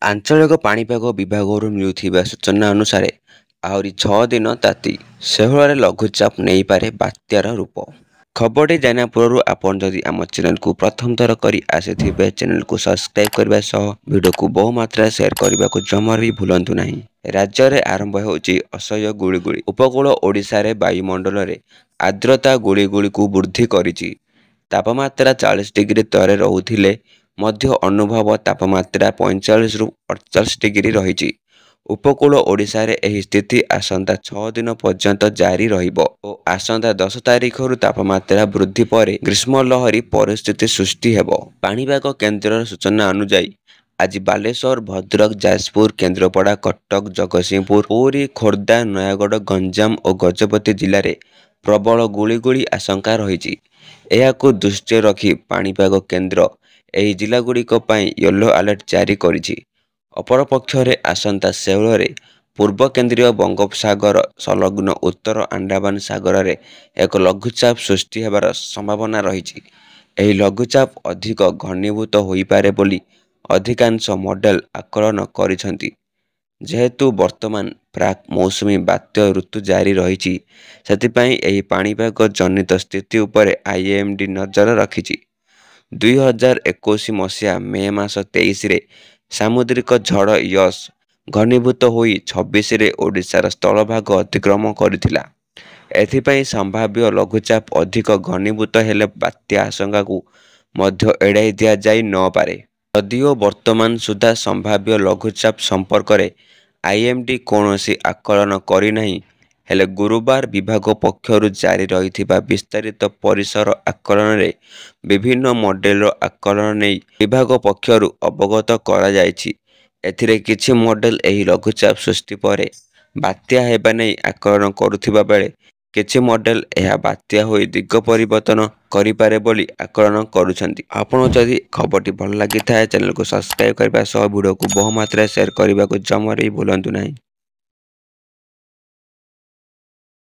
ଆଞ୍ଚଳିକ ପାଣିପାଗ ବିଭାଗରୁ ମିଳୁଥିବା ସୂଚନା ଅନୁସାରେ ଆହୁରି 6 ଦିନ ତାତି ଷୋହଳରେ ଲଘୁଚାପ ନେଇପାରେ ବାତ୍ୟାର ରୂପ। ଖବରଟି ଜାଣିବା ପୂର୍ବରୁ ଆପଣ ଯଦି ଆମ ଚ୍ୟାନେଲକୁ ପ୍ରଥମ ଥର କରି ଆସିଥିବେ ଚ୍ୟାନେଲକୁ ସବସ୍କ୍ରାଇବ୍ କରିବା ସହ ଭିଡ଼ିଓକୁ ବହୁମାତ୍ରାରେ ସେୟାର କରିବାକୁ ଜମାରୁ ବି ଭୁଲନ୍ତୁ ନାହିଁ। ରାଜ୍ୟରେ ଆରମ୍ଭ ହେଉଛି ଅସହ୍ୟ ଗୁଳିଗୁଳି। ଉପକୂଳ ଓଡ଼ିଶାରେ ବାୟୁମଣ୍ଡଳରେ ଆର୍ଦ୍ରତା ଗୁଳିଗୁଳିକୁ ବୃଦ୍ଧି କରିଛି। ତାପମାତ୍ରା 40 ଡିଗ୍ରୀ ତଳେ ରହୁଥିଲେ ମଧ୍ୟ ଅନୁଭବ ତାପମାତ୍ରା 45ରୁ 48 ଡିଗ୍ରୀ ରହିଛି। ଉପକୂଳ ଓଡ଼ିଶାରେ ଏହି ସ୍ଥିତି ଆସନ୍ତା 6 ଦିନ ପର୍ଯ୍ୟନ୍ତ ଜାରି ରହିବ ଓ ଆସନ୍ତା 10 ତାରିଖରୁ ତାପମାତ୍ରା ବୃଦ୍ଧି ପରେ ଗ୍ରୀଷ୍ମଲହରୀ ପରିସ୍ଥିତି ସୃଷ୍ଟି ହେବ। ପାଣିପାଗ କେନ୍ଦ୍ରର ସୂଚନା ଅନୁଯାୟୀ ଆଜି ବାଲେଶ୍ୱର, ଭଦ୍ରକ, ଯାଜପୁର, କେନ୍ଦ୍ରାପଡ଼ା, କଟକ, ଜଗତସିଂହପୁର, ପୁରୀ, ଖୋର୍ଦ୍ଧା, ନୟାଗଡ଼, ଗଞ୍ଜାମ ଓ ଗଜପତି ଜିଲ୍ଲାରେ ପ୍ରବଳ ଗୁଳିଗୁଳି ଆଶଙ୍କା ରହିଛି। ଏହାକୁ ଦୃଷ୍ଟିରେ ରଖି ପାଣିପାଗ କେନ୍ଦ୍ର ଏହି ଜିଲ୍ଲାଗୁଡ଼ିକ ପାଇଁ ୟେଲୋ ଆଲର୍ଟ ଜାରି କରିଛି। ଅପରପକ୍ଷରେ ଆସନ୍ତା ଷୋହଳରେ ପୂର୍ବ କେନ୍ଦ୍ରୀୟ ବଙ୍ଗୋପସାଗର ସଂଲଗ୍ନ ଉତ୍ତର ଆଣ୍ଡାମାନ ସାଗରରେ ଏକ ଲଘୁଚାପ ସୃଷ୍ଟି ହେବାର ସମ୍ଭାବନା ରହିଛି। ଏହି ଲଘୁଚାପ ଅଧିକ ଘନୀଭୂତ ହୋଇପାରେ ବୋଲି ଅଧିକାଂଶ ମଡେଲ ଆକଳନ କରିଛନ୍ତି। ଯେହେତୁ ବର୍ତ୍ତମାନ ପ୍ରାକ୍ ମୌସୁମୀ ବାତ୍ୟା ଋତୁ ଜାରି ରହିଛି, ସେଥିପାଇଁ ଏହି ପାଣିପାଗ ଜନିତ ସ୍ଥିତି ଉପରେ IMD ନଜର ରଖିଛି। 2021 ମସିହା ମେ ମାସ 23ରେ ସାମୁଦ୍ରିକ ଝଡ଼ ୟସ୍ ଘନୀଭୂତ ହୋଇ 26ରେ ଓଡ଼ିଶାର ସ୍ଥଳଭାଗ ଅତିକ୍ରମ କରିଥିଲା। ଏଥିପାଇଁ ସମ୍ଭାବ୍ୟ ଲଘୁଚାପ ଅଧିକ ଘନୀଭୂତ ହେଲେ ବାତ୍ୟା ଆଶଙ୍କାକୁ ମଧ୍ୟ ଏଡ଼ାଇ ଦିଆଯାଇ ନପାରେ। ଯଦିଓ ବର୍ତ୍ତମାନ ସୁଦ୍ଧା ସମ୍ଭାବ୍ୟ ଲଘୁଚାପ ସମ୍ପର୍କରେ IMD କୌଣସି ଆକଳନ କରିନାହିଁ, ହେଲେ ଗୁରୁବାର ବିଭାଗ ପକ୍ଷରୁ ଜାରି ରହିଥିବା ବିସ୍ତାରିତ ପରିସର ଆକଳନରେ ବିଭିନ୍ନ ମଡେଲର ଆକଳନ ନେଇ ବିଭାଗ ପକ୍ଷରୁ ଅବଗତ କରାଯାଇଛି। ଏଥିରେ କିଛି ମଡେଲ ଏହି ଲଘୁଚାପ ସୃଷ୍ଟି ପରେ ବାତ୍ୟା ହେବା ନେଇ ଆକଳନ କରୁଥିବା ବେଳେ କିଛି ମଡେଲ ଏହା ବାତ୍ୟା ହୋଇ ଦିଗ ପରିବର୍ତ୍ତନ କରିପାରେ ବୋଲି ଆକଳନ କରୁଛନ୍ତି। ଆପଣଙ୍କୁ ଯଦି ଖବରଟି ଭଲ ଲାଗିଥାଏ ଚ୍ୟାନେଲକୁ ସବସ୍କ୍ରାଇବ୍ କରିବା ସହ ଭିଡ଼ିଓକୁ ବହୁମାତ୍ରାରେ ସେୟାର କରିବାକୁ ଜମାରୁ ବି ଭୁଲନ୍ତୁ ନାହିଁ।